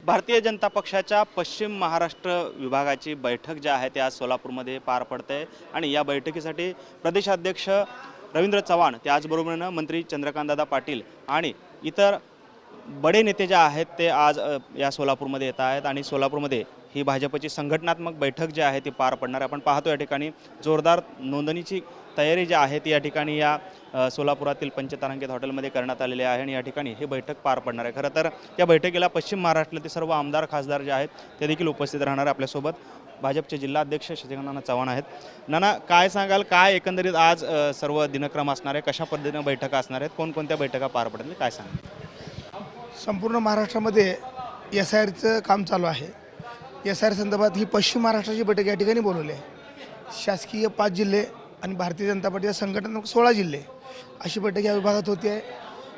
भारतीय जनता पक्षाच्या पश्चिम महाराष्ट्र विभागाची बैठक जी आहे ती आज सोलापूरमध्ये पार पडते आणि या बैठकीसाठी प्रदेशाध्यक्ष रवींद्र चव्हाण त्याचबरोबरीनं मंत्री चंद्रकांतदादा पाटील आणि इतर बडे नेते जे आहेत ते आज या सोलापूरमध्ये येत आहेत आणि सोलापूरमध्ये ही भाजपची संघटनात्मक बैठक जी आहे ती पार पडणार आहे। आपण पाहतो या ठिकाणी जोरदार नोंदणीची तयारी जी आहे ती या ठिकाणी या सोलापुरातील पंचतारांकित हॉटेलमध्ये करण्यात आलेली आहे आणि या ठिकाणी ही बैठक पार पडणार आहे। खरं तर या बैठकीला पश्चिम महाराष्ट्रातील सर्व आमदार खासदार जे आहेत ते देखील उपस्थित राहणार आहे। आपल्यासोबत भाजपचे जिल्हाध्यक्ष शशिकांत चव्हाण आहेत। नाना, काय सांगाल, काय एकंदरीत आज सर्व दिनक्रम असणार आहे, कशा पद्धतीने बैठका असणार आहेत, कोणकोणत्या बैठका पार पडतील, काय सांगाल? संपूर्ण महाराष्ट्रामध्ये SIRचं काम चालू आहे। SIR संदर्भात ही पश्चिम महाराष्ट्राची बैठक या ठिकाणी बोलवली आहे। शासकीय 5 जिल्हे आणि भारतीय जनता पार्टीच्या संघटनात्मक 16 जिल्हे अशी बैठक या विभागात होती आहे।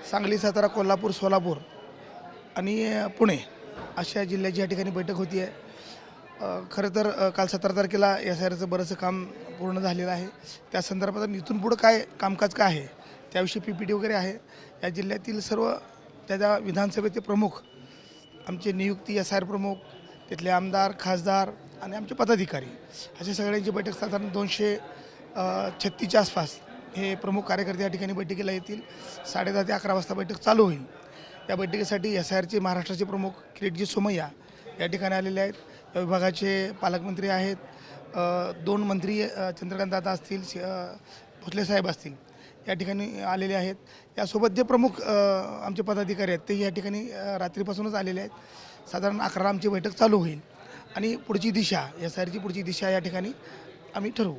सांगली, सातारा, कोल्हापूर, सोलापूर आणि पुणे अशा जिल्ह्याची या ठिकाणी बैठक होती आहे। खरं तर काल 17 तारखेला SIRचं बरंचसं काम पूर्ण झालेलं आहे। त्या संदर्भात इथून पुढं काय कामकाज काय आहे त्याविषयी PPT वगैरे आहे। या जिल्ह्यातील सर्व त्याच्या विधानसभेचे प्रमुख, आमचे नियुक्ती SIR प्रमुख, तिथले आमदार खासदार आणि आमचे पदाधिकारी अशा सगळ्यांची बैठक साधारण 236च्या आसपास हे प्रमुख कार्यकर्ते या ठिकाणी बैठकीला येतील। 10:30 ते 11 वाजता बैठक चालू होईल। या बैठकीसाठी SIRचे महाराष्ट्राचे प्रमुख किरीटजी सोमय्या या ठिकाणी आलेले आहेत। या विभागाचे पालकमंत्री आहेत, 2 मंत्री चंद्रकांतदादा असतील, भोसले साहेब असतील, या ठिकाणी आलेले आहेत। यासोबत जे प्रमुख आमचे पदाधिकारी आहेत ते या ठिकाणी रात्रीपासूनच आलेले आहेत। साधारण 11 आमची बैठक चालू होईल आणि पुढची दिशा SIRची पुढची दिशा या ठिकाणी आम्ही ठरवू।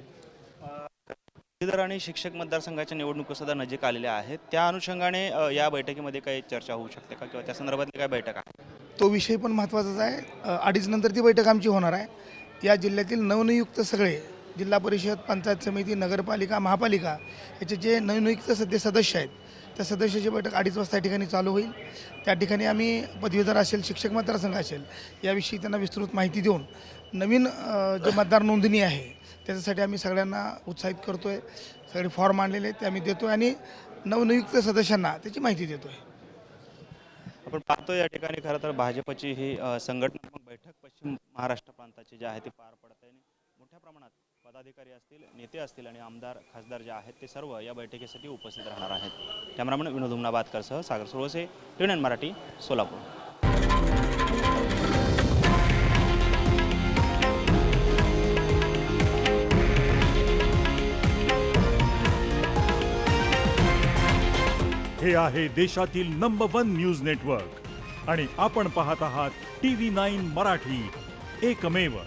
पदवीधर आणि शिक्षक मतदारसंघाच्या निवडणुकीसुद्धा नजीक आलेल्या आहेत, त्या अनुषंगाने या बैठकीमध्ये काही चर्चा होऊ शकते का किंवा त्या संदर्भातली काय बैठक आहे? तो विषय पण महत्त्वाचाच आहे। 2:30 नंतर ती बैठक आमची होणार आहे। या जिल्ह्यातील नवनियुक्त सगळे जिल्हा परिषद, पंचायत समिती, नगरपालिका, महापालिका याचे जे नवनियुक्त सदस्य आहेत त्या सदस्याची बैठक 2:30 वाजता या ठिकाणी चालू होईल। त्या ठिकाणी आम्ही पदवीधर असेल, शिक्षक मतदारसंघ असेल याविषयी त्यांना विस्तृत माहिती देऊन नवीन जे मतदार नोंदणी आहे त्याच्यासाठी आम्ही सगळ्यांना उत्साहित करतो आहे। सगळे फॉर्म आणलेले आहेत ते आम्ही देतो आहे आणि नवनियुक्त सदस्यांना त्याची माहिती देतो आहे। आपण पाहतो या ठिकाणी खरं तर भाजपची ही संघटनात्मक बैठक पश्चिम महाराष्ट्र प्रांताची जी आहे ती पार पडत आहे। मोठ्या प्रमाणात पदाधिकारी असतील, नेते असतील आणि आमदार खासदार जे आहेत ते सर्व या बैठकीसाठी उपस्थित राहणार आहेत। कॅमेरामन विनोद उमनाबादकरसह सागर सुरवसे, TVN मराठी, सोलापूर। हे आहे देशातील नंबर 1 न्यूज नेटवर्क आणि आपण पाहत आहात TV9 मराठी, एकमेव।